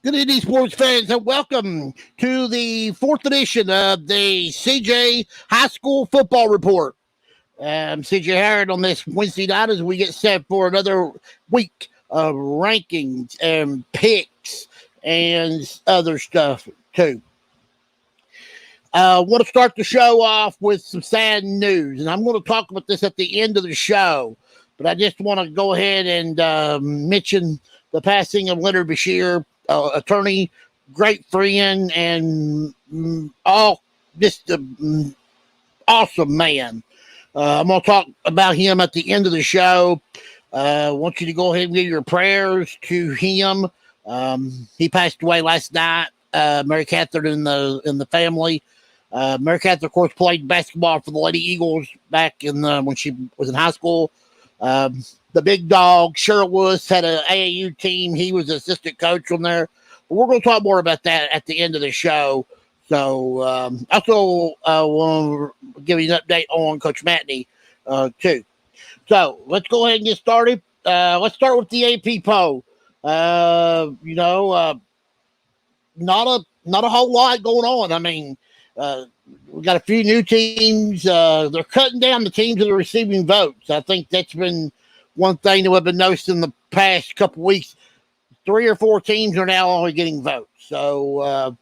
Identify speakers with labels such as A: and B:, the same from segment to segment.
A: Good evening, sports fans, and welcome to the fourth edition of the CJ High School Football Report. I'm CJ Harlan on this Wednesday night as we get set for another week of rankings and picks and other stuff, too. I want to start the show off with some sad news, and I'm going to talk about this at the end of the show, but I just want to go ahead and mention the passing of Leonard Beshear, attorney, great friend, and all just an awesome man. I'm going to talk about him at the end of the show. I want you to go ahead and give your prayers to him. He passed away last night. Mary Catherine in the family. Mary Catherine, of course, played basketball for the Lady Eagles back in when she was in high school. The big dog, Cheryl Lewis, had an AAU team. He was assistant coach on there. But we're going to talk more about that at the end of the show. So, also want to give you an update on Coach Matney, too. So, let's go ahead and get started. Let's start with the AP poll. Not a whole lot going on. I mean, we got a few new teams. They're cutting down the teams that are receiving votes. I think that's been one thing that we've been noticing in the past couple weeks. 3 or 4 teams are now only getting votes. So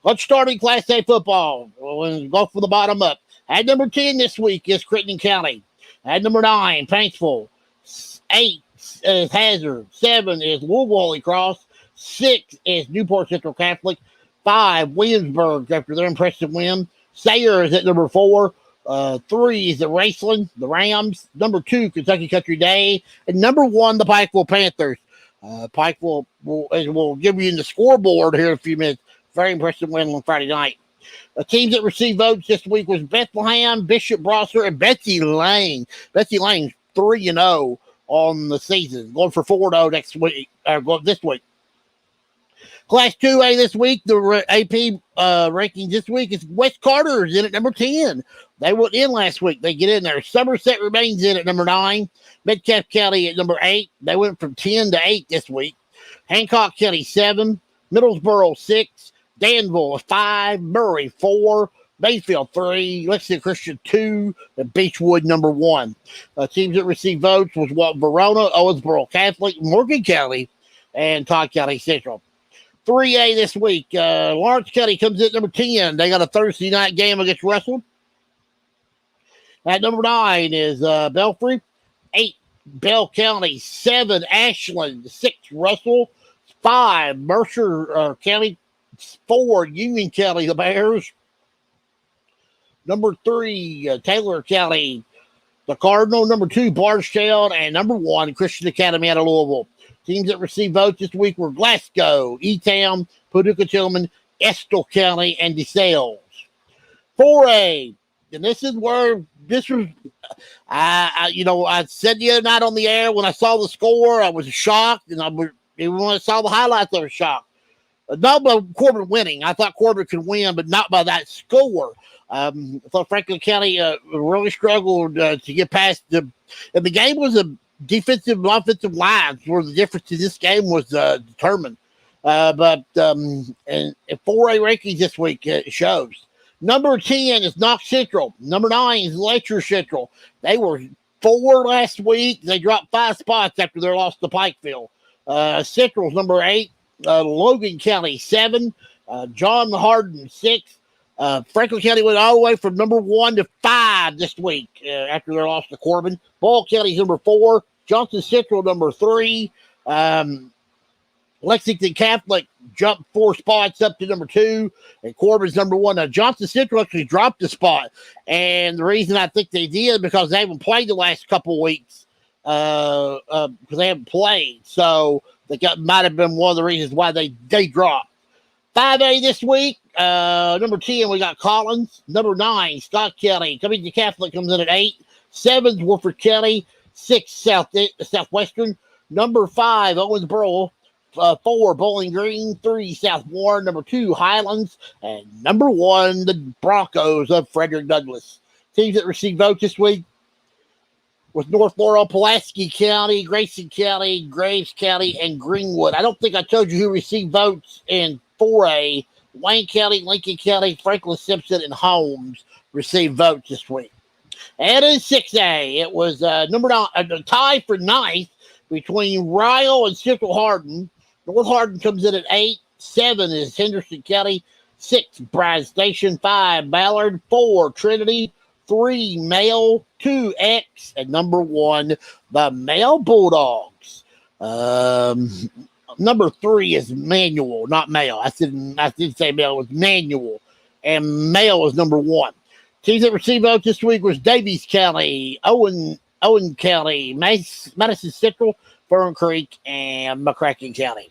A: let's start in Class A football. We'll go from the bottom up. At number 10 this week is Crittenden County. At number 9, Paintsville. 8 is Hazard. 7 is Louisville Holy Cross. 6 is Newport Central Catholic. 5, Williamsburg, after their impressive win. Sayre is at number 4. 3 is the Raceland, the Rams. Number 2, Kentucky Country Day. And number 1, the Pikeville Panthers. Pikeville will give you in the scoreboard here in a few minutes. Very impressive win on Friday night. The teams that received votes this week was Bethlehem, Bishop Brosser, and Betsy Lane. Betsy Lane's 3-0 on the season, going for 4-0 next week, this week. Class 2A this week, the AP rankings this week is West Carter's in at number 10. They went in last week. They get in there. Somerset remains in at number 9. Metcalfe County at number 8. They went from 10 to 8 this week. Hancock County 7. Middlesboro 6. Danville 5. Murray 4. Mayfield 3. Lexington Christian 2. And Beechwood number 1. Teams that received votes was Verona, Owensboro Catholic, Morgan County, and Todd County Central. 3A this week. Lawrence County comes in at number 10. They got a Thursday night game against Russell. At number 9 is Belfry. 8, Bell County. 7, Ashland. 6, Russell. 5, Mercer County. 4, Union County, the Bears. Number 3, Taylor County, the Cardinal. Number 2, Bardstown. And number 1, Christian Academy out of Louisville. Teams that received votes this week were Glasgow, E-Town, Paducah Tillman, Estill County, and DeSales. 4A, and this is where this was, I said the other night on the air when I saw the score, I was shocked, and even when I saw the highlights, I was shocked. Not by Corbin winning. I thought Corbin could win, but not by that score. I thought Franklin County really struggled to get past and the game was a defensive and offensive lines where the difference in this game was determined. But in 4A rankings this week, it shows. Number 10 is Knox Central. Number 9 is Letcher Central. They were 4 last week. They dropped 5 spots after their loss to Pikeville. Central's number 8. Logan County 7. John Hardin 6. Franklin County went all the way from number 1 to 5 this week after their loss to Corbin. Ball County's number 4. Johnson Central number 3. Lexington Catholic jumped 4 spots up to number 2, and Corbin's number 1. Now, Johnson Central actually dropped a spot, and the reason I think they did because they haven't played the last couple of weeks because they haven't played. So might have been one of the reasons why they dropped. 5A this week, number 10, we got Collins. Number 9, Scott County. Community Catholic comes in at 8. 7's Wolford County. 6, Southwestern. Number 5, Owensboro. 4, Bowling Green. 3, South Warren. Number 2, Highlands. And number 1, the Broncos of Frederick Douglass. Teams that received votes this week. with North Laurel, Pulaski County, Grayson County, Graves County, and Greenwood. I don't think I told you who received votes in 4A. Wayne County, Lincoln County, Franklin Simpson, and Holmes received votes this week. And in 6A, it was a tie for ninth between Ryle and Central Hardin. North Hardin comes in at 8. 7 is Henderson County. 6, Bryan Station. 5, Ballard. 4, Trinity. 3, Male. 2, X. And number 1, the Male Bulldogs. Number 3 is Manual, not Male. I didn't say Male. It was Manual. And Male was number 1. Teams that received votes this week was Davies County, Owen County, Madison Central, Fern Creek, and McCracken County.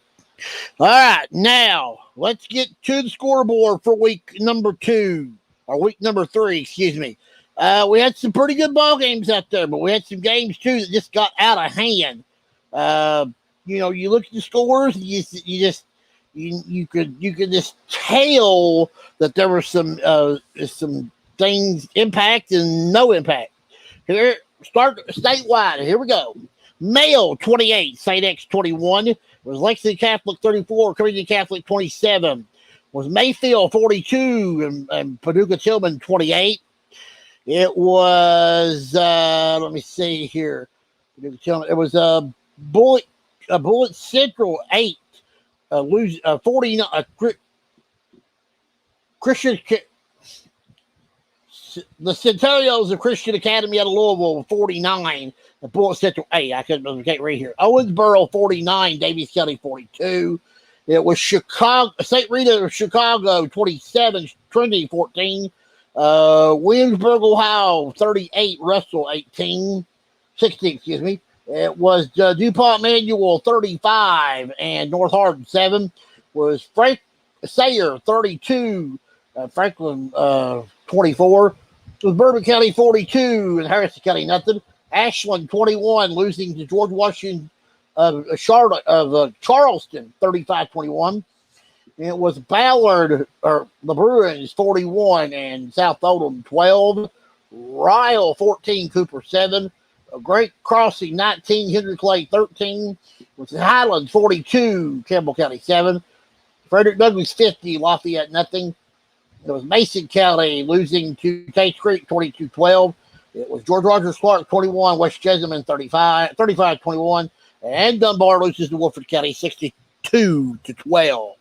A: All right, now let's get to the scoreboard for week number 3, excuse me. We had some pretty good ball games out there, but we had some games too that just got out of hand. You look at the scores, you could just tell that there were some things impact and no impact. Here, start statewide. Here we go. Male 28, St. X 21. Was Lexington Catholic 34, Community Catholic 27. Was Mayfield 42 and Paducah Tillman 28. It was let me see here. It was Bullitt Central 8. 49 Christian. The Centurions of Christian Academy out of Louisville 49. The Bullitt Central 8. I can't read here. Owensboro 49. Davies County 42. It was St. Rita of Chicago 27. Trinity 14. Williamsburg, Ohio 38. Russell 16. Excuse me. It was DuPont Manual 35 and North Hardin 7. Was Frank Sayer 32. Franklin 24. It was Bourbon County 42 and Harrison County nothing. Ashland 21 losing to George Washington Charlotte of Charleston 35-21. It was Ballard or the Bruins 41 and South Oldham 12. Ryle 14, Cooper 7. Great Crossing 19, Henry Clay 13. It was Highlands 42, Campbell County 7. Frederick Douglass 50, Lafayette nothing. It was Mason County losing to Case Creek 22-12. It was George Rogers Clark 21, West Jessamine 35-21. And Dunbar loses to Woodford County 62-12.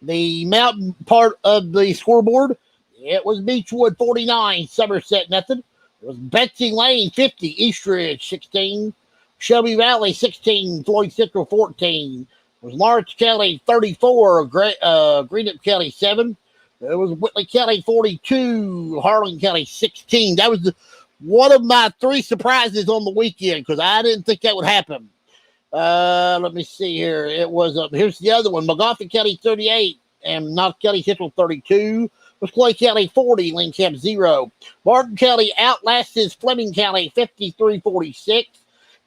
A: The mountain part of the scoreboard, it was Beechwood 49, Somerset nothing. It was Betsy Lane 50, Eastridge 16. Shelby Valley 16, Floyd Central 14. It was Lawrence County 34, Greenup County 7. It was Whitley County 42, Harlan County 16. That was one of my 3 surprises on the weekend because I didn't think that would happen. Let me see here. It was here's the other one: McGoffin County 38 and Knox County Central 32. It was Clay County 40, Lynn Camp 0. Martin County outlasted Fleming County 53-46.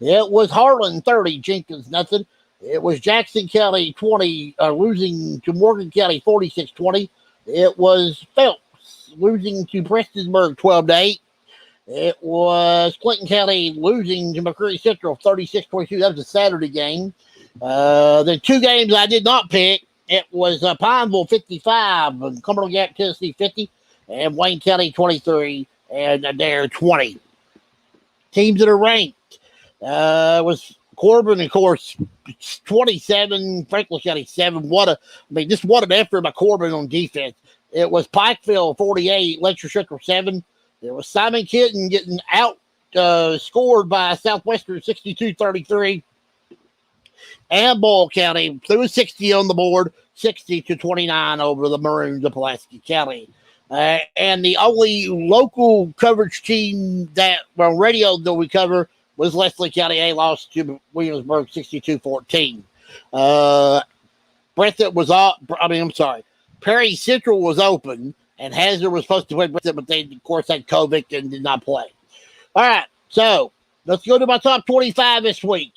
A: It was Harlan 30, Jenkins nothing. It was Jackson County 20, losing to Morgan County 46-20. It was Phelps losing to Prestonsburg 12-8. It was Clinton County losing to McCreary Central 36-22. That was a Saturday game. The 2 games I did not pick, it was Pineville 55 and Cumberland Gap, Tennessee 50, and Wayne County 23 and Adair 20. Teams that are ranked was Corbin, of course, 27, Franklin County 7. Just what an effort by Corbin on defense. It was Pikeville 48, Letcher Central 7. There was Simon Kitten getting scored by Southwestern 62-33. And Boyle County threw a 60 on the board, 60-29 over the Maroons of Pulaski County. And the only local coverage team that on radio that we cover was Leslie County. A lost to Williamsburg 62-14. Perry Central was open, and Hazard was supposed to play Breathitt, but they, of course, had COVID and did not play. All right, so let's go to my top 25 this week.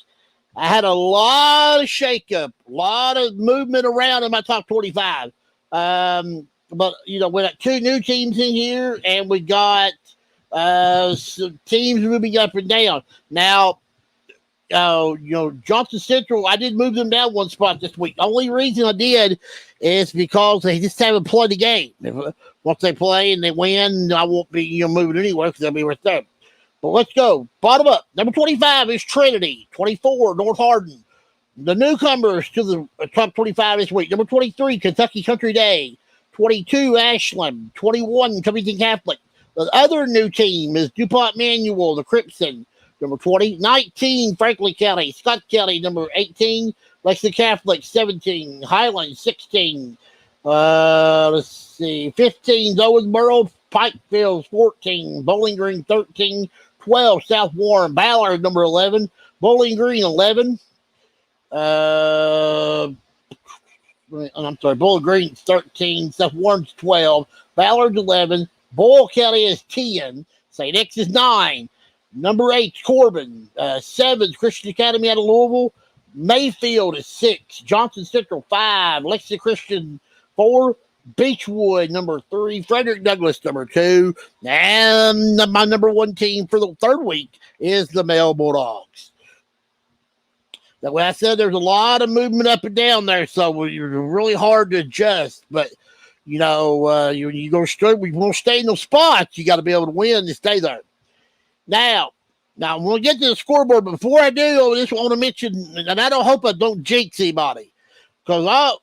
A: I had a lot of shakeup, a lot of movement around in my top 25. But, we got 2 new teams in here, and we got So teams moving up and down. Now, Johnson Central, I did move them down one spot this week. Only reason I did is because they just haven't played the game. Once they play and they win, I won't be moving anywhere because they'll be right there. But let's go. Bottom up. Number 25 is Trinity. 24, North Hardin. The newcomers to the top 25 this week. Number 23, Kentucky Country Day. 22, Ashland. 21, Covington Catholic. The other new team is DuPont Manual, the Crimson. Number 20, 19, Franklin County. Scott County, number 18. Lexington Catholic, 17. Highland, 16. Let's see. 15, Owensboro. Pikeville, 14. Bowling Green, 13. 12, South Warren. Ballard, number 11. Bowling Green, 11. I'm sorry, Bowling Green, 13. South Warren's 12. Ballard's 11. Boyle County is 10. St. X is 9. Number 8, Corbin. 7, Christian Academy out of Louisville. Mayfield is 6. Johnson Central, 5. Lexington Christian, 4. Beechwood, number 3. Frederick Douglass, number 2. And my number 1 team for the third week is the Male Bulldogs. That way I said there's a lot of movement up and down there, so you're really hard to adjust. But, you go straight, we won't stay in those spots. You got to be able to win to stay there. Now, I'm going to get to the scoreboard. But before I do, I just want to mention, and I hope I don't jinx anybody, because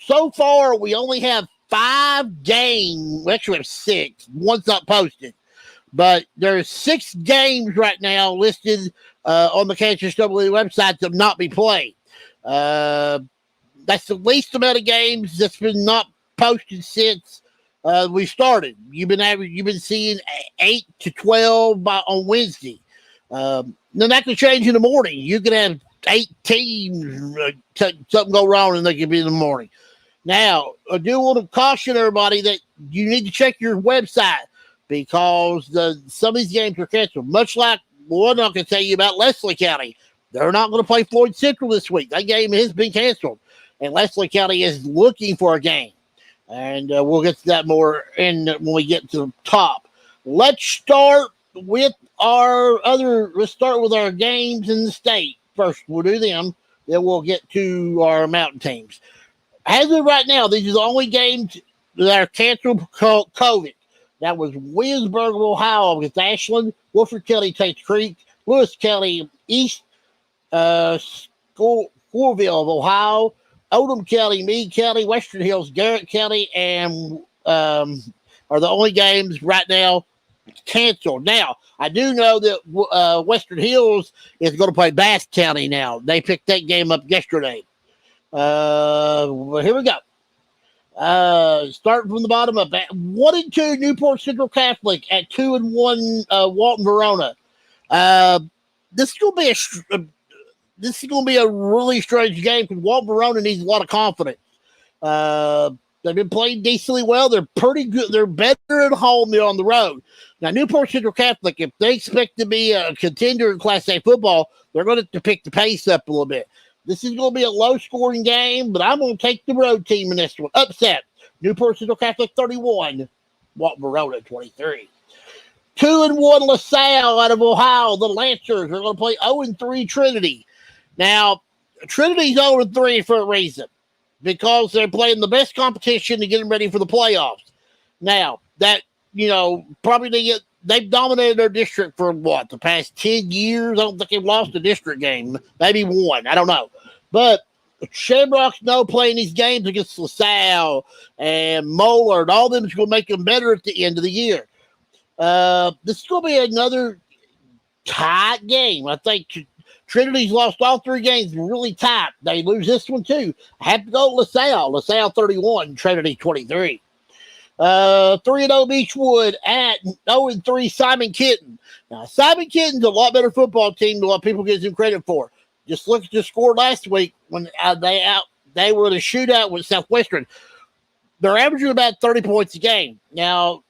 A: so far we only have 5 games. We actually have 6. One's not posted. But there's 6 games right now listed on the KHSW website that not be played. That's the least amount of games that's been not posted since we started. You've been seeing 8 to 12 on Wednesday. Then that could change in the morning. You could have 8 teams, something go wrong, and they could be in the morning. Now, I do want to caution everybody that you need to check your website because some of these games are canceled. Much like one I can tell you about Leslie County. They're not going to play Floyd Central this week. That game has been canceled. And Leslie County is looking for a game. And we'll get to that more when we get to the top. Let's start with our games in the state. First, we'll do them. Then we'll get to our mountain teams. As of right now, these are the only games that are canceled because COVID. That was Williamsburg, Ohio against Ashland, Wolford County, Tates Creek, Lewis County, East Schoolville, Ohio, Oldham County, Meade County, Western Hills, Garrett County, and are the only games right now canceled. Now, I do know that Western Hills is going to play Bass County now. They picked that game up yesterday. Well, here we go. Starting from the bottom up, at 1-2 Newport Central Catholic, at 2-1 Walton Verona. This is going to be a really strange game because Walton Verona needs a lot of confidence. They've been playing decently well. They're pretty good. They're better at home than on the road. Now, Newport Central Catholic, if they expect to be a contender in Class A football, they're going to have to pick the pace up a little bit. This is going to be a low-scoring game, but I'm going to take the road team in this one. Upset. Newport Central Catholic 31, Walton Verona 23. 2-1 LaSalle out of Ohio. The Lancers are going to play 0-3 Trinity. Now, Trinity's 0-3 for a reason, because they're playing the best competition to get them ready for the playoffs. Now, that, probably they've dominated their district for the past 10 years. I don't think they've lost a district game. Maybe one. I don't know. But Shamrocks know playing these games against LaSalle and Moeller and all them is going to make them better at the end of the year. This is going to be another tight game. I think Trinity's lost all 3 games really tight. They lose this one too. I have to go with LaSalle. LaSalle 31, Trinity 23. 3-0 Beechwood at 0-3 Simon Kitten. Now, Simon Kitten's a lot better football team than what people give him credit for. Just look at the score last week when they were in a shootout with Southwestern. They're averaging about 30 points a game. Now,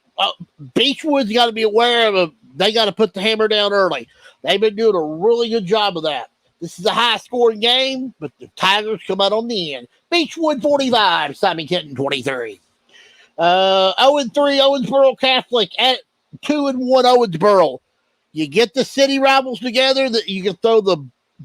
A: Beechwood's got to be aware of they got to put the hammer down early. They've been doing a really good job of that. This is a high-scoring game, but the Tigers come out on the end. Beechwood 45, Simon Kenton 23. 0-3 Owensboro Catholic at 2-1 Owensboro. You get the city rivals together that you can throw the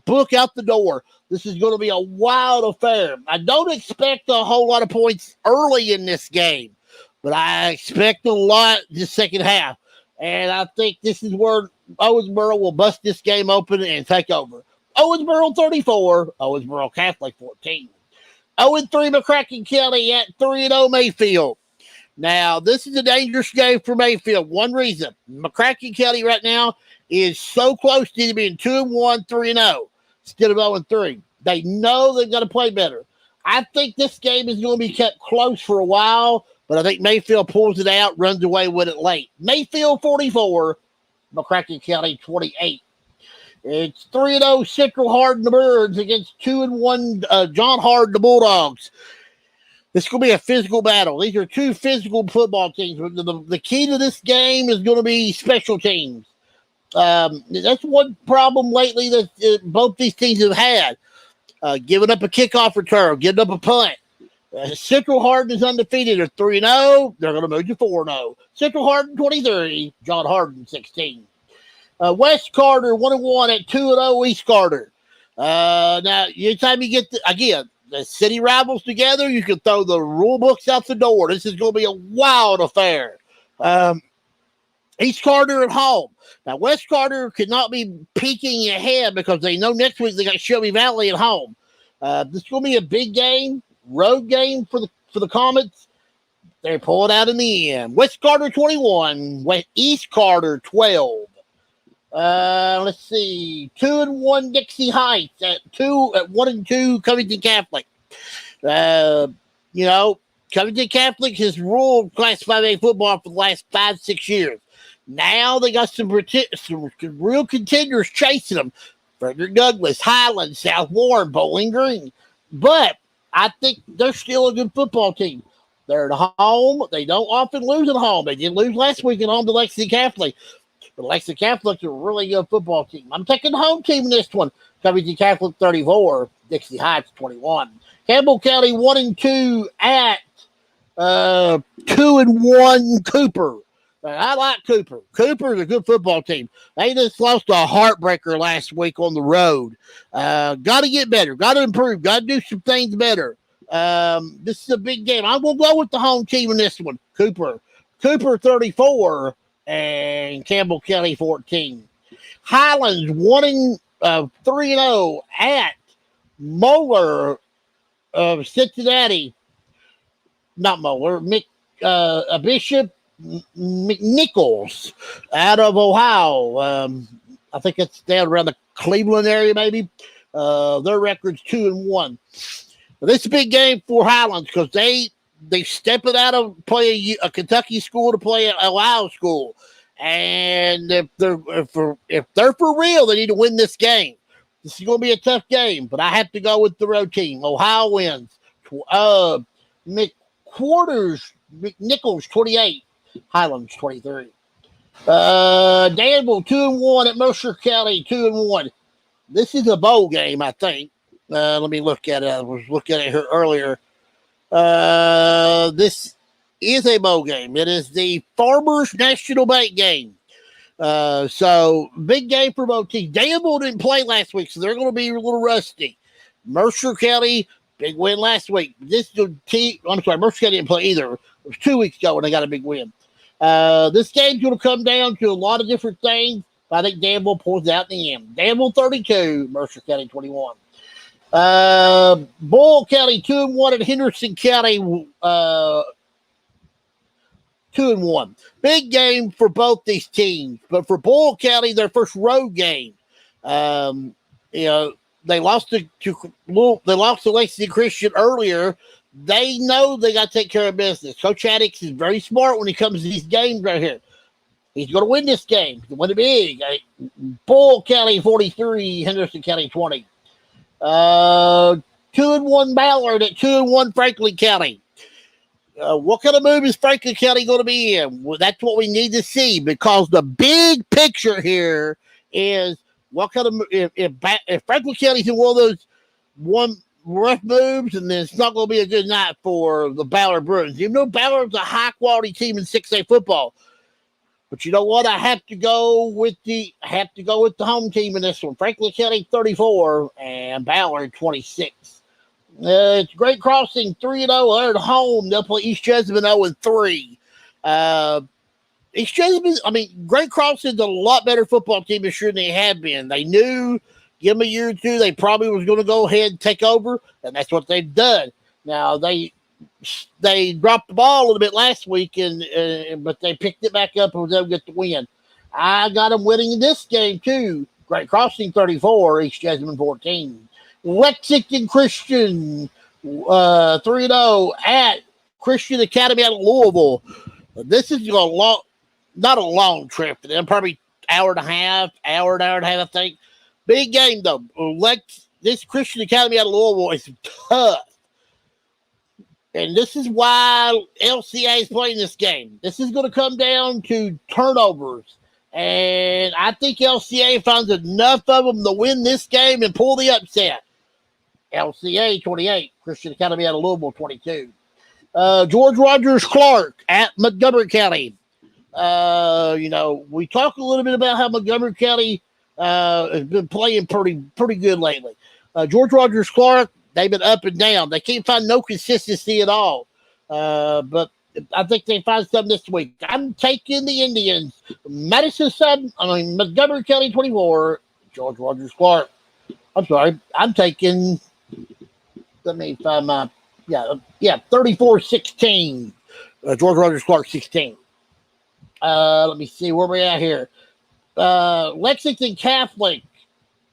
A: book out the door. This is going to be a wild affair. I don't expect a whole lot of points early in this game, but I expect a lot in the second half. And I think this is where Owensboro will bust this game open and take over. Owensboro 34, Owensboro Catholic 14. 0-3 McCracken County at 3-0 Mayfield. Now, this is a dangerous game for Mayfield. One reason. McCracken County right now is so close to being 2-1, 3-0 instead of 0-3. They know they've got to play better. I think this game is going to be kept close for a while, but I think Mayfield pulls it out, runs away with it late. Mayfield 44, McCracken County 28. It's 3-0 Central Hardin the Birds against 2-1 John Hard the Bulldogs. This is going to be a physical battle. These are two physical football teams. The key to this game is going to be special teams. That's one problem lately that both these teams have had. Giving up a kickoff return, giving up a punt. Central Hardin is undefeated. They're 3-0. They're going to move to 4-0. Central Hardin 23, John Hardin 16. West Carter 1-1 at 2-0 East Carter. Now, anytime you get the city rivals together, you can throw the rule books out the door. This is going to be a wild affair. East Carter at home. Now, West Carter could not be peeking ahead because they know next week they got Shelby Valley at home. This is going to be a big game, road game for the Comets. They pull it out in the end. West Carter 21, East Carter 12. Let's see, 2-1 Dixie Heights at 1-2 Covington Catholic. Covington Catholic has ruled Class 5A football for the last 5-6 years. Now they got some real contenders chasing them. Frederick Douglass, Highland, South Warren, Bowling Green. But I think they're still a good football team. They're at home. They don't often lose at home. They did lose last week at home to Lexington Catholic. But Lexington Catholic's a really good football team. I'm taking the home team in this one. Covington Catholic 34, Dixie Heights 21. Campbell County 1-2 at 2-1 Cooper. I like Cooper. Cooper's a good football team. They just lost a heartbreaker last week on the road. Got to get better. Got to improve. Got to do some things better. This is a big game. I'm going to go with the home team in this one. Cooper 34 and Campbell County 14. Highlands 3-0 at Moeller of Cincinnati. Not Moeller. Bishop McNichols out of Ohio. I think it's down around the Cleveland area, maybe. Their record's 2-1. But this is a big game for Highlands because they step it out of play a Kentucky school to play an Ohio school. And if they're for real, they need to win this game. This is going to be a tough game, but I have to go with the road team. Ohio wins. McNichols 28, Highlands 23. Danville 2-1 at Mercer County 2-1. This is a bowl game, I think. Let me look at it. I was looking at it here earlier. This is a bowl game. It is the Farmers National Bank game. So big game for both teams. Danville didn't play last week, so they're going to be a little rusty. Mercer County, big win last week. Mercer County didn't play either. It was 2 weeks ago when they got a big win. This game's going to come down to a lot of different things. I think Danville pulls out in the end. Danville 32, Mercer County 21. Boyle County 2-1 at Henderson County 2-1. Big game for both these teams, but for Boyle County, their first road game. They lost to Lexington Christian earlier. They know they got to take care of business. Coach Addix is very smart when he comes to these games right here. He's going to win this game. He's going to win it big. Boyle County 43, Henderson County 20. 2-1 Ballard at 2-1 Franklin County. What kind of move is Franklin County going to be in? Well, that's what we need to see because the big picture here is what kind of if Franklin County's in one of those rough moves, and then it's not going to be a good night for the Ballard Bruins. You know, Ballard's a high quality team in 6A football. But you know what? I have to go with the home team in this one. Franklin County 34 and Ballard 26. It's Great Crossing 3-0. They're at home. They'll play East Jessamine 0-3. East Jessamine, Great Crossing's a lot better football team this year than they have been. They knew, give them a year or two, they probably was going to go ahead and take over, and that's what they've done. Now, they dropped the ball a little bit last week, but they picked it back up and was able to get the win. I got them winning in this game, too. Great Crossing 34, East Jessamine 14. Lexington Christian 3-0 at Christian Academy out of Louisville. This is not a long trip for them, probably hour and a half, I think. Big game, though. This Christian Academy out of Louisville is tough. And this is why LCA is playing this game. This is going to come down to turnovers. And I think LCA finds enough of them to win this game and pull the upset. LCA 28, Christian Academy out of Louisville 22. George Rogers Clark at Montgomery County. We talked a little bit about how Montgomery County has been playing pretty good lately. George Rogers Clark, they've been up and down. They can't find no consistency at all. But I think they find something this week. I'm taking the Indians. Montgomery County 24, George Rogers Clark. I'm sorry. I'm taking, let me find my, 34-16. George Rogers Clark 16. Let me see where we're at here. Lexington Catholic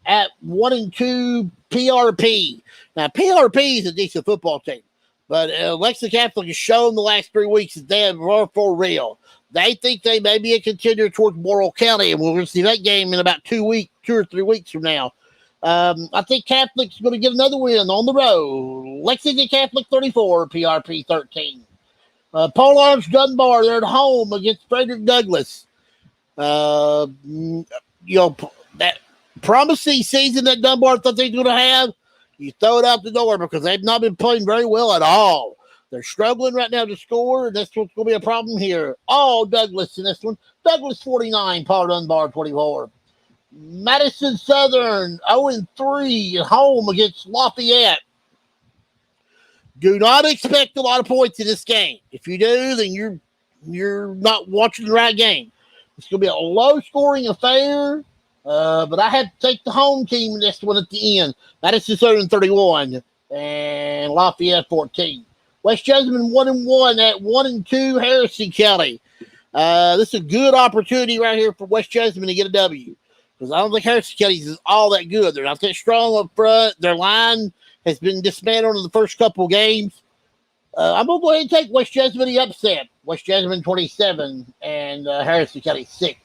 A: at 1-2 PRP. Now, PRP is a decent football team, but Lexington Catholic has shown the last 3 weeks that they are for real. They think they may be a contender towards Morrill County, and we're going to see that game in about 2 or 3 weeks from now. I think Catholic's going to get another win on the road. Lexington Catholic 34, PRP 13. Paul Arms Dunbar, they're at home against Frederick Douglass. That promising season that Dunbar thought they were going to have, you throw it out the door because they've not been playing very well at all. They're struggling right now to score, and that's what's going to be a problem here. All Douglass in this one. Douglass 49, Paul Dunbar 24. Madison Southern 0-3 at home against Lafayette. Do not expect a lot of points in this game. If you do, then you're not watching the right game. It's going to be a low-scoring affair, but I have to take the home team in this one at the end. Madison Southern 31 and Lafayette 14. West Jessamine 1-1 at 1-2 Harrison County. This is a good opportunity right here for West Jessamine to get a W. Because I don't think Harrison County is all that good. They're not that strong up front. Their line has been dismantled in the first couple of games. I'm going to go ahead and take West Jessamine the upset. West Jessamine 27 and Harrison County 6.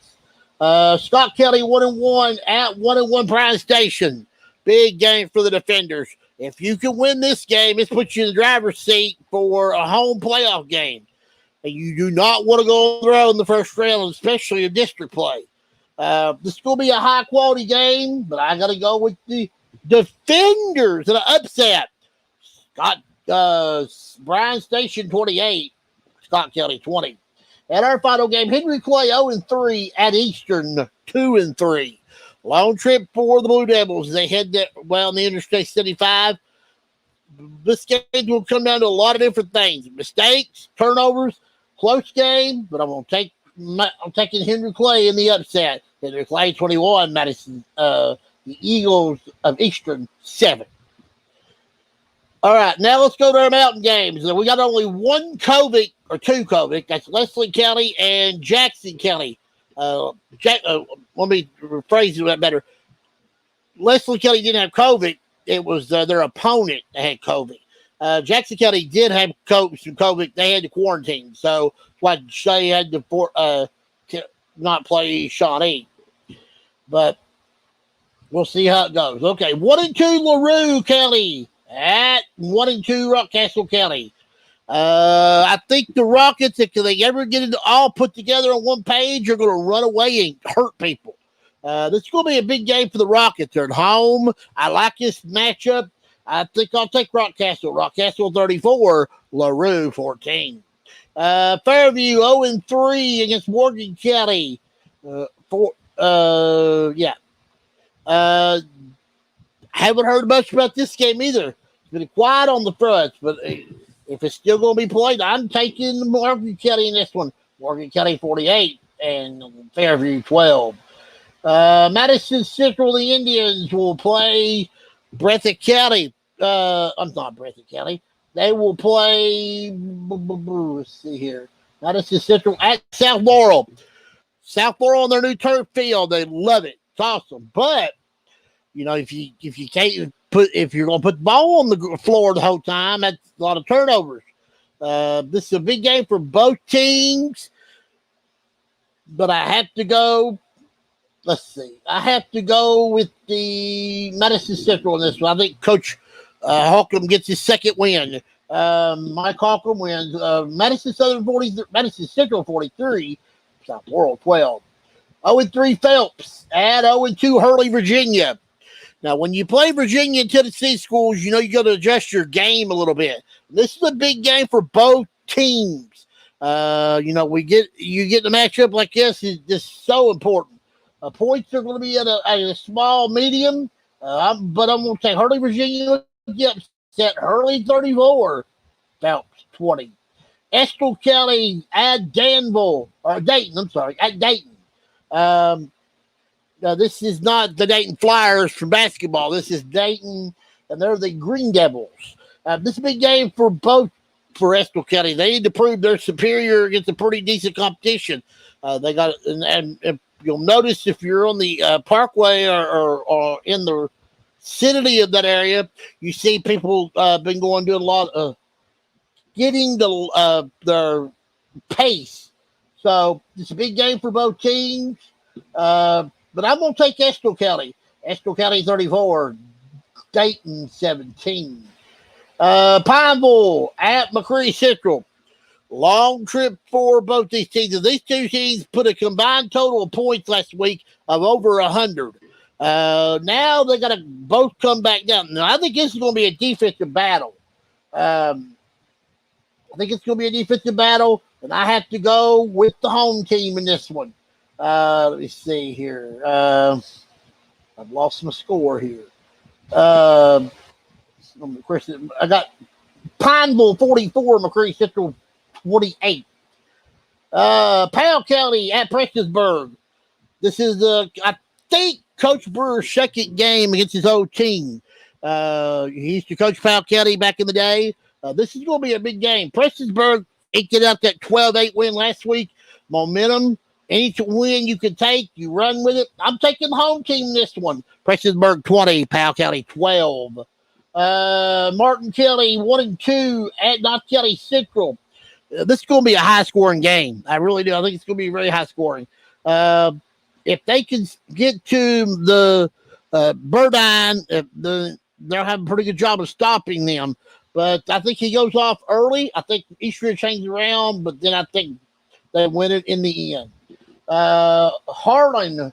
A: Scott County 1-1 at 1-1 Bryan Station. Big game for the defenders. If you can win this game, it puts you in the driver's seat for a home playoff game. And you do not want to go on the road in the first round, especially in district play. This is going to be a high-quality game, but I got to go with the defenders in an upset. Bryan Station 28, Scott County 20. At our final game, Henry Clay 0-3 at Eastern 2-3. Long trip for the Blue Devils as they head on the Interstate 75. This game will come down to a lot of different things. Mistakes, turnovers, close game, but I'm taking Henry Clay in the upset. Henry Clay 21, Madison, the Eagles of Eastern 7. All right, now let's go to our mountain games. We got only one COVID or two COVID. That's Leslie County and Jackson County. Let me rephrase it better. Leslie County didn't have COVID. It was their opponent that had COVID. Jackson County did have some COVID. They had to quarantine. So like Shay had to not play Shawnee. But we'll see how it goes. Okay, 1-2 LaRue County at 1-2 Rockcastle County. I think the Rockets, if they ever get it all put together on one page, are going to run away and hurt people. This is going to be a big game for the Rockets. They're at home. I like this matchup. I think I'll take Rockcastle. Rockcastle 34, LaRue 14. Fairview 0-3 against Morgan County. Yeah. Haven't heard much about this game either. It's been quiet on the front, but if it's still going to be played, I'm taking Morgan County in this one. Morgan County 48 and Fairview 12. Madison Central, the Indians will play Breathitt County. I'm not Breathitt County. They will play, let's see here, Madison Central at South Laurel. South Laurel on their new turf field. They love it. It's awesome. But, you know, if you can't if you're going to put the ball on the floor the whole time, that's a lot of turnovers. This is a big game for both teams. But I have to go. Let's see. I have to go with the Madison Central in this one. I think Coach Holcomb gets his second win. Mike Holcomb wins. Madison Central 43, South Laurel 12. 0-3 Phelps at 0-2 Hurley, Virginia. Now, when you play Virginia and Tennessee schools, you know you got to adjust your game a little bit. This is a big game for both teams. You know, you get the matchup like this is just so important. Points are going to be at a small medium, but I'm going to take Hurley, Virginia. Upset Hurley 34, Phelps 20. Estill County at Dayton. At Dayton. This is not the Dayton Flyers from basketball. This is Dayton, and they're the Green Devils. This is a big game for Estill County. They need to prove they're superior against a pretty decent competition. They got, and you'll notice if you're on the Parkway or in the vicinity of that area, you see people been doing a lot of getting their pace. So it's a big game for both teams. But I'm going to take Estill County. Estill County 34, Dayton 17. Pineville at McCreary Central. Long trip for both these teams. These two teams put a combined total of points last week of over 100. Now they got to both come back down. Now, I think this is going to be a defensive battle. I think it's going to be a defensive battle, and I have to go with the home team in this one. Let me see here. I've lost my score here. I got Pineville 44, McCreary Central 28. Powell County at Prestonsburg. This is I think Coach Brewer's second game against his old team. He used to coach Powell County back in the day. This is going to be a big game. Prestonsburg eked out that 12-8 win last week. Momentum. Any win you can take, you run with it. I'm taking the home team this one. Prestonsburg 20, Powell County 12. Martin County 1-2 at Knox County Central. This is going to be a high-scoring game. I really do. I think it's going to be very high-scoring. If they can get to the Burdine, they'll have a pretty good job of stopping them. But I think he goes off early. I think Eastridge changes around, but then I think they win it in the end. Harlan,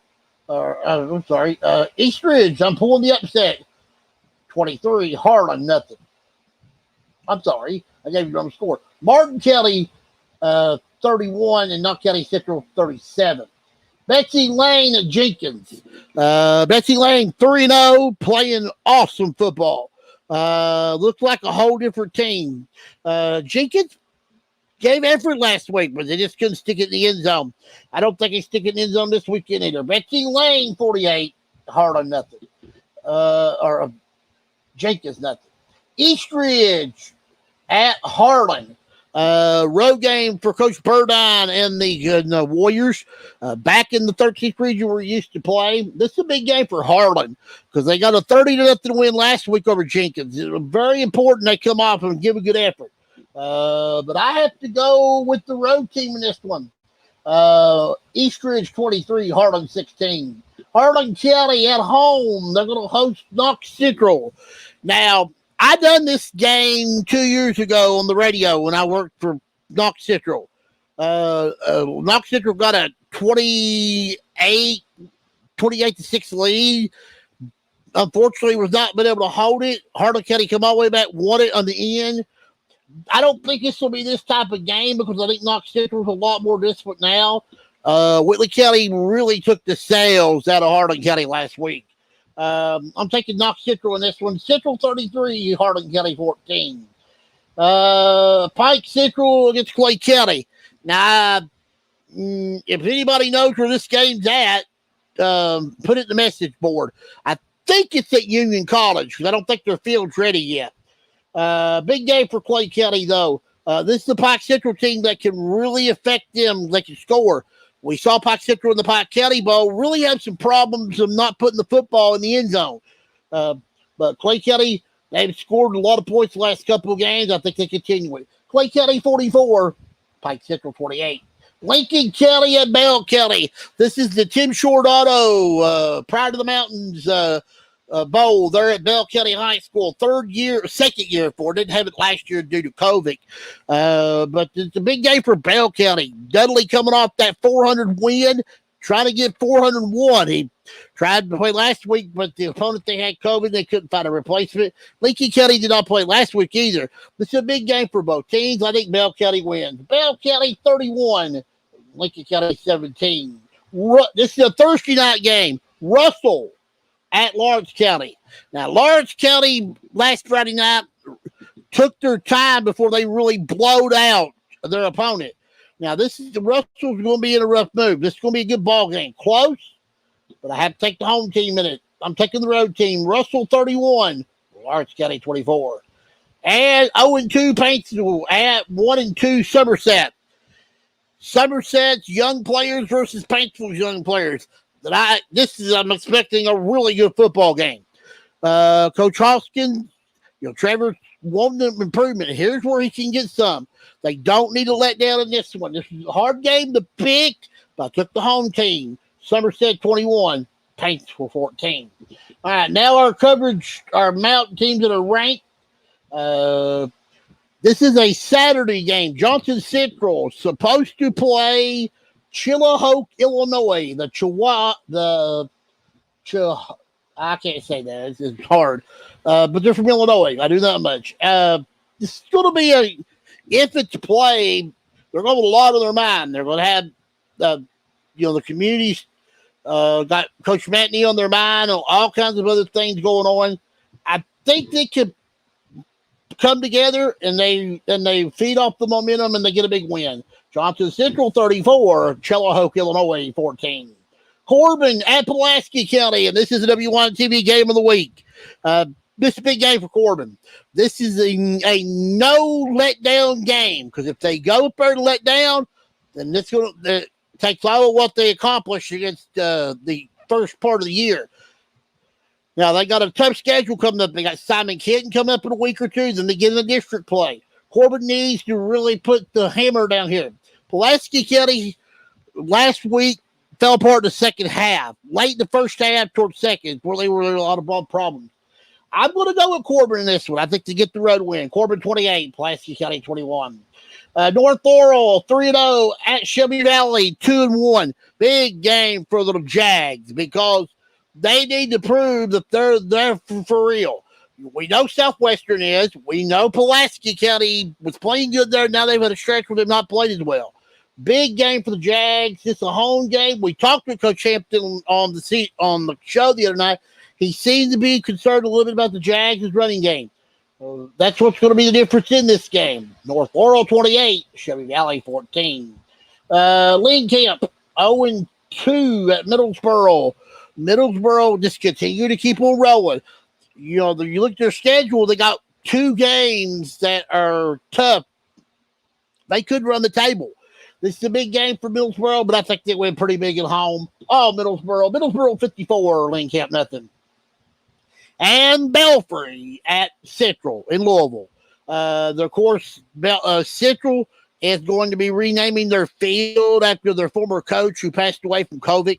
A: Eastridge, I'm pulling the upset. 23, Harlan, nothing. I'm sorry, I gave you the wrong score. Martin County, 31, and Knox County Central, 37. Betsy Lane at Jenkins. Betsy Lane, 3-0, playing awesome football. Looks like a whole different team. Jenkins gave effort last week, but they just couldn't stick it in the end zone. I don't think they stick it in the end zone this weekend either. Betsy Lane, 48, Harlan, nothing. Jenkins, nothing. Eastridge at Harlan. Road game for Coach Burdine and the Warriors. Back in the 13th region where he used to play. This is a big game for Harlan because they got a 30-0 win last week over Jenkins. It's very important they come off and give a good effort. But I have to go with the road team in this one. Eastridge 23, Harlan 16. Harlan County at home. They're going to host Knox Central. Now, I done this game 2 years ago on the radio when I worked for Knox Central. Knox Central got a 28-6 lead. Unfortunately, was not been able to hold it. Harlan County come all the way back, won it on the end. I don't think this will be this type of game because I think Knox Central's a lot more disciplined now. Whitley County really took the sails out of Harlan County last week. I'm taking Knox Central in this one. Central 33, Harlan County 14. Pike Central against Clay County. Now, if anybody knows where this game's at, put it in the message board. I think it's at Union College because I don't think their field's ready yet. Big game for Clay County, though. This is the Pike Central team that can really affect them. They can score. We saw Pike Central in the Pike County Bowl really have some problems of not putting the football in the end zone. But Clay County, they've scored a lot of points the last couple of games. I think they continue it. Clay County 44, Pike Central 28. Lincoln County and Bell County. This is the Tim Short Auto Pride of the Mountains Bowl. They're at Bell County High School. Second year for it. Didn't have it last year due to COVID. But it's a big game for Bell County. Dudley coming off that 400 win, trying to get 401. He tried to play last week, but the opponent they had COVID, they couldn't find a replacement. Lincoln County did not play last week either. This is a big game for both teams. I think Bell County wins. Bell County 31, Lincoln County 17. This is a Thursday night game. Russell at Lawrence County. Now, Lawrence County last Friday night took their time before they really blowed out their opponent. Now, Russell's going to be in a rough move. This is going to be a good ball game. Close, but I have to take the home team in it. I'm taking the road team. Russell 31, Lawrence County 24. And 0-2 Paintsville at 1-2 Somerset. Somerset's young players versus Paintsville's young players. I'm expecting a really good football game. Coach Hoskins, Trevor's wanting improvement. Here's where he can get some. They don't need to let down in this one. This is a hard game to pick, but I took the home team. Somerset 21, Paintsville 14. All right, now our coverage, our mountain teams that are ranked. This is a Saturday game. Johnson Central supposed to play Chilliwack, Illinois. I can't say that. It's hard. But they're from Illinois. I do that much. This is going to be if it's played, they're going to have a lot on their mind. They're going to have, the communities got Coach Matney on their mind, all kinds of other things going on. I think they could come together and they feed off the momentum and they get a big win. Johnson Central 34, Chilliwack, Illinois 14. Corbin at Pulaski County, and this is the W1 TV game of the week. This is a big game for Corbin. This is a no letdown game because if they go up there to let down, then this going to take all of what they accomplished against the first part of the year. Now, they got a tough schedule coming up. They got Simon Kenton coming up in a week or two. Then they get in the district play. Corbin needs to really put the hammer down here. Pulaski County last week fell apart in the second half. Late in the first half towards second, where they were in a lot of ball problems. I'm going to go with Corbin in this one. I think to get the road win. Corbin 28, Pulaski County 21. North Laurel 3-0 at Shelby Valley 2-1. Big game for the Jags because they need to prove that they're for real. We know Southwestern is. We know Pulaski County was playing good there. Now they've had a stretch where they've not played as well. Big game for the Jags. It's a home game. We talked to Coach Hampton on the show the other night. He seems to be concerned a little bit about the Jags' running game. That's what's going to be the difference in this game. North Laurel 28, Shelby Valley 14. Lean Camp 0-2 at Middlesboro. Middlesboro just continue to keep on rolling. You look at their schedule, they got 2 games that are tough. They could run the table. This is a big game for Middlesboro, but I think they win pretty big at home. Oh, Middlesboro. Middlesboro 54, Lean Camp nothing. And Belfry at Central in Louisville. Of course, Central is going to be renaming their field after their former coach who passed away from COVID.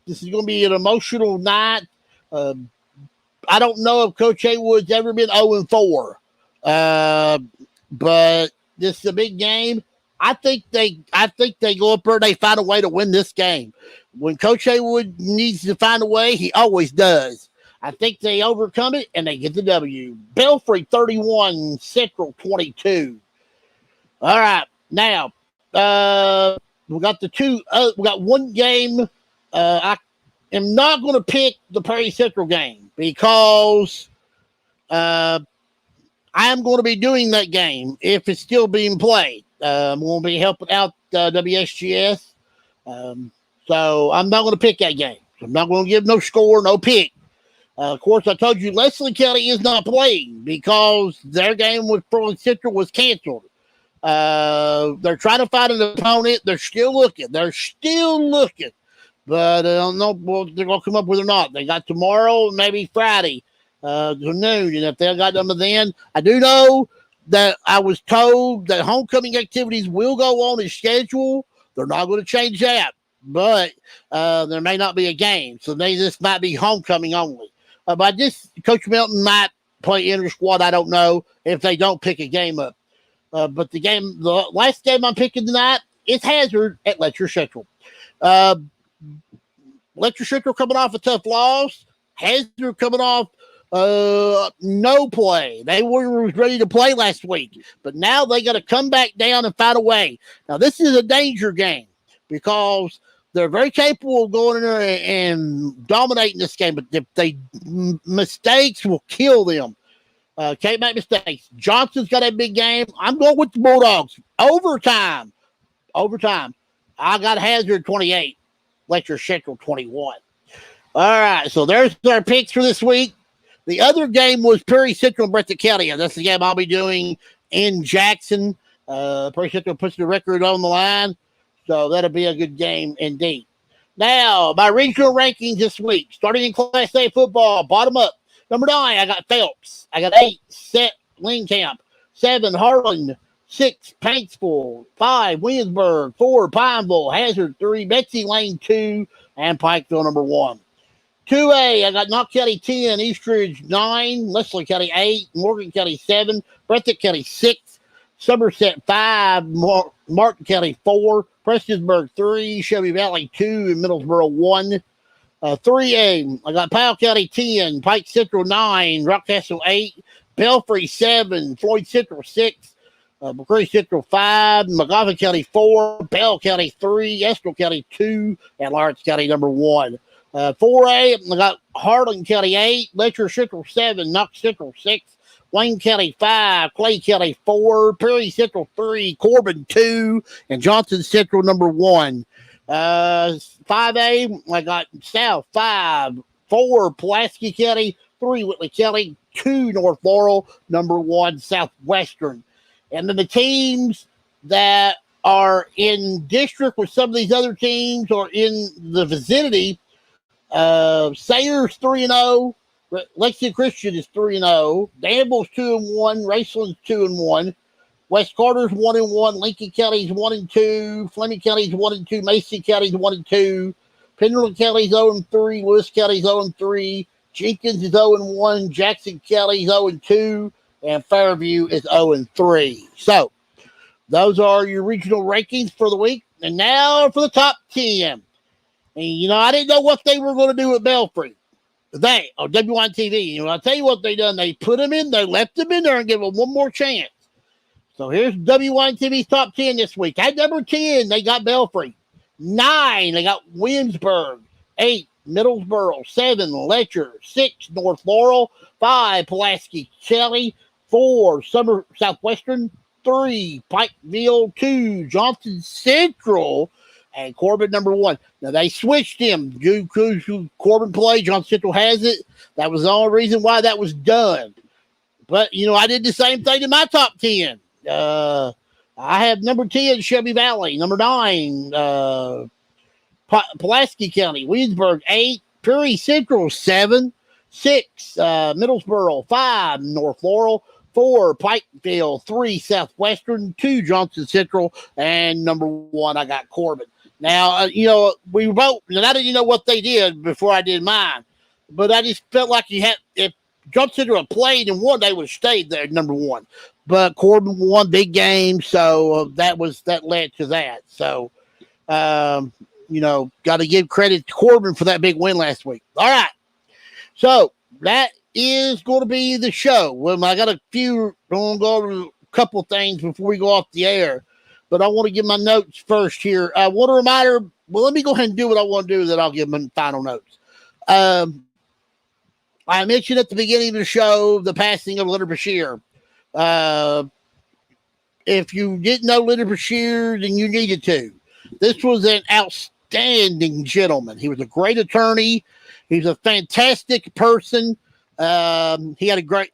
A: This is going to be an emotional night. I don't know if Coach Haywood's ever been 0-4, but this is a big game. I think they go up there and they find a way to win this game. When Coach Haywood needs to find a way, he always does. I think they overcome it and they get the W. Belfry 31, Central 22. All right, now we got we got one game. I am not going to pick the Perry Central game because I am going to be doing that game if it's still being played. I'm going to be helping out WSGS. So I'm not going to pick that game. I'm not going to give no score, no pick. Of course, I told you Leslie County is not playing because their game with Pearl Central was canceled. They're trying to find an opponent. They're still looking. But I don't know what they're going to come up with or not. They got tomorrow, maybe Friday, to noon. And if they got them then, I do know that I was told that homecoming activities will go on as scheduled. They're not going to change that. But there may not be a game. So this might be homecoming only. But Coach Milton might play inter squad. I don't know if they don't pick a game up. But the last game I'm picking tonight is Hazard at Letcher Central. Letcher Central coming off a tough loss. Hazard coming off no play. They were ready to play last week, but now they got to come back down and find a way. Now, this is a danger game because they're very capable of going in there and dominating this game, but if mistakes will kill them. Can't make mistakes. Johnson's got a big game. I'm going with the Bulldogs. Overtime. I got Hazard 28. Letcher Central 21. All right, so there's our picks for this week. The other game was Perry Central and Breathitt County. And that's the game I'll be doing in Jackson. Perry Central puts the record on the line, so that'll be a good game indeed. Now, my regional rankings this week, starting in Class A football, bottom up. Number 9, I got Phelps. I got 8, Set Lingcamp. 7, Harlan. 6, Paintsville. 5, Williamsburg. 4, Pineville. Hazard 3, Betsy Lane 2, and Pikeville number 1. 2A, I got Knox County 10, Eastridge 9, Leslie County 8, Morgan County 7, Breathitt County 6, Somerset 5, Martin County 4, Prestonsburg 3, Shelby Valley 2, and Middlesboro 1. 3A, I got Powell County 10, Pike Central 9, Rockcastle 8, Belfry 7, Floyd Central 6, McCreary Central 5, McGoffin County 4, Bell County 3, Estill County 2, and Lawrence County number 1. 4A, I got Harlan County 8, Letcher Central 7, Knox Central 6, Wayne County 5, Clay County 4, Perry Central 3, Corbin 2, and Johnson Central number 1. 5A, I got South 5, 4, Pulaski County, 3, Whitley County, 2, North Laurel, number 1, Southwestern. And then the teams that are in district with some of these other teams or in the vicinity, Sayers 3-0, Lexington Christian is 3-0, Danville's 2-1, Raceland's 2-1, West Carter's 1-1, Lincoln County's 1-2, Fleming County's 1-2, Mason County's 1-2, Pendleton County's 0-3, Lewis County's 0-3, Jenkins is 0-1, Jackson County's 0-2, and Fairview is 0-3. So those are your regional rankings for the week. And now for the top 10. And, I didn't know what they were going to do with Belfry. W1TV. I'll tell you what they done. They put them in, they left them in there and gave them one more chance. So here's W1TV's top 10 this week. At number 10, they got Belfry. 9, they got Williamsburg. 8, Middlesboro. 7, Letcher. 6, North Laurel. 5, Pulaski County. 4, Southwestern. 3, Pikeville. 2, Johnson Central. And Corbin number 1. Now, they switched him. Corbin played. Johnson Central has it. That was the only reason why that was done. But, I did the same thing in my top 10. I have number 10, Shelby Valley. Number 9, Pulaski County. Williamsburg, 8. Perry Central, 7. 6, Middlesboro. 5, North Laurel. 4, Pikeville. 3, Southwestern. 2, Johnson Central. And number 1, I got Corbin. Now, we vote, and I didn't know what they did before I did mine, but I just felt like if Johnson Central had played and won, they would have stayed there, number 1. But Corbin won big game, so that led to that. So, got to give credit to Corbin for that big win last week. All right. So, that is going to be the show. Well, I got I'm going to go over a couple things before we go off the air, but I want to give my notes first here. I want to remind her, well, let me go ahead and do what I want to do, then I'll give my final notes. I mentioned at the beginning of the show the passing of Leonard Beshear. If you didn't know Leonard Beshear, then you needed to. This was an outstanding gentleman. He was a great attorney. He was a fantastic person. He had a great,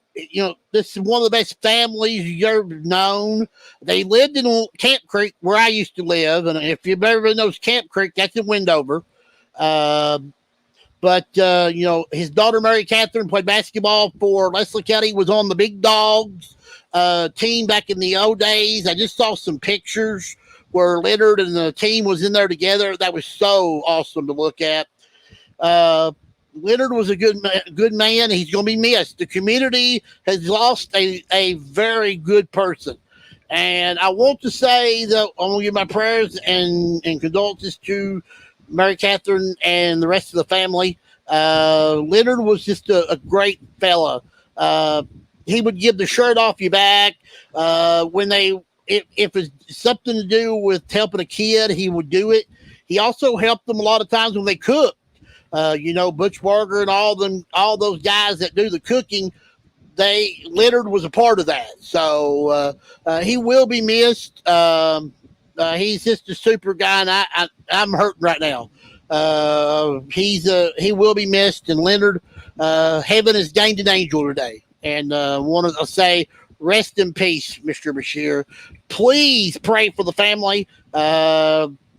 A: this is one of the best families you've ever known. They lived in Camp Creek, where I used to live. And if you've ever knows Camp Creek, that's in Wendover. But his daughter, Mary Catherine, played basketball for Leslie County, was on the Big Dogs team back in the old days. I just saw some pictures where Leonard and the team was in there together. That was so awesome to look at. Leonard was a good man. He's going to be missed. The community has lost a very good person. And I want to say that I want to give my prayers and condolences to Mary Catherine and the rest of the family. Leonard was just a great fella. He would give the shirt off your back. If it's something to do with helping a kid, he would do it. He also helped them a lot of times when they cooked. Butch Barger and all those guys that do the cooking, Leonard was a part of that. So he will be missed. He's just a super guy, and I'm hurting right now. He will be missed, and Leonard, heaven has gained an angel today. And want to say, rest in peace, Mr. Beshear. Please pray for the family.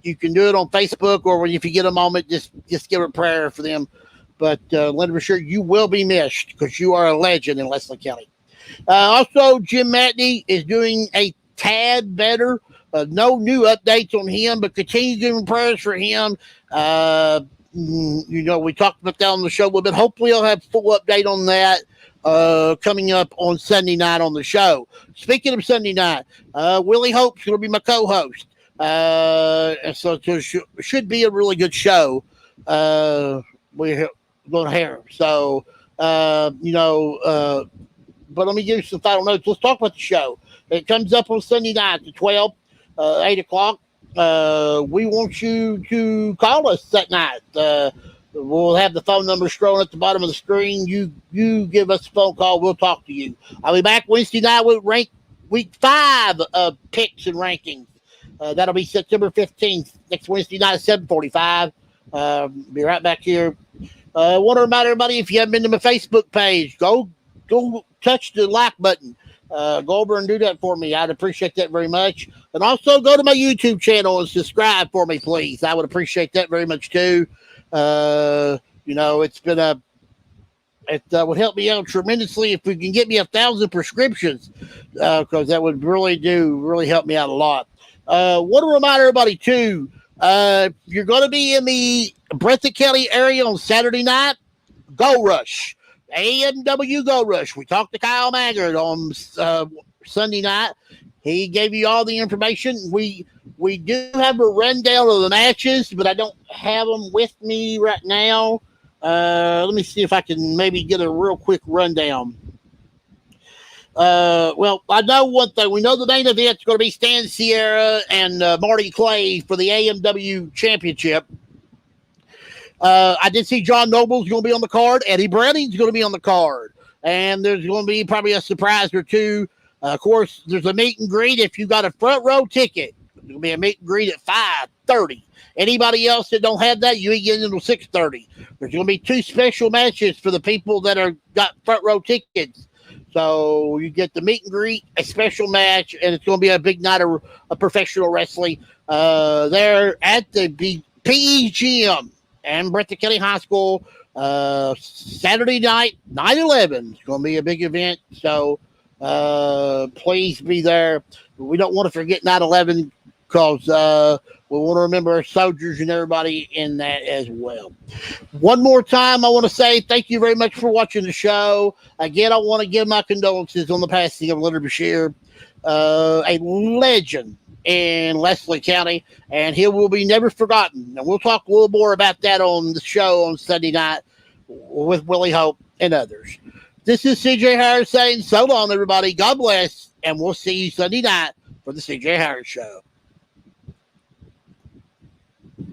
A: You can do it on Facebook, or if you get a moment, just give a prayer for them. But Leonard Beshear, you will be missed because you are a legend in Leslie County. Also, Jim Matney is doing a tad better. No new updates on him, but continue giving prayers for him. We talked about that on the show a little bit. Hopefully, I'll have full update on that coming up on Sunday night on the show. Speaking of Sunday night, Willie Hope's going to be my co-host. So it should be a really good show. We're going to have. So, but let me give you some final notes. Let's talk about the show. It comes up on Sunday night at 12, 8 o'clock. We want you to call us that night. We'll have the phone number scrolling at the bottom of the screen. You give us a phone call. We'll talk to you. I'll be back Wednesday night with week 5 of picks and rankings. That'll be September 15th, next Wednesday night at 7:45. Be right back here. I want to remind everybody, if you haven't been to my Facebook page, go touch the like button. Go over and do that for me. I'd appreciate that very much. And also go to my YouTube channel and subscribe for me, please. I would appreciate that very much too. It's been it would help me out tremendously if we can get me 1,000 prescriptions, because that would really help me out a lot. Want to remind everybody too, you're going to be in the Breathitt County area on Saturday night, Go Rush. AMW Go Rush. We talked to Kyle Maggard on Sunday night. He gave you all the information. We do have a rundown of the matches, but I don't have them with me right now. Let me see if I can maybe get a real quick rundown. Well, I know one thing. We know the main event's going to be Stan Sierra and Marty Clay for the AMW Championship. I did see John Noble's going to be on the card. Eddie Browning's going to be on the card. And there's going to be probably a surprise or two. Of course, there's a meet and greet. If you got a front row ticket, there's going to be a meet and greet at 5:30. Anybody else that don't have that, you ain't getting until 6:30. There's going to be 2 special matches for the people that got front row tickets. So you get the meet and greet, a special match, and it's going to be a big night of professional wrestling. There at the PE Gym and Breathitt County High School, Saturday night, 9/11. It's going to be a big event. So please be there. We don't want to forget 9/11 because we want to remember our soldiers and everybody in that as well. One more time, I want to say thank you very much for watching the show. Again, I want to give my condolences on the passing of Leonard Beshear, a legend in Leslie County, and he will be never forgotten. And we'll talk a little more about that on the show on Sunday night. with Willie Hope and others. This is CJ Harris saying so long, everybody. God bless, and we'll see you Sunday night for the CJ Harris Show.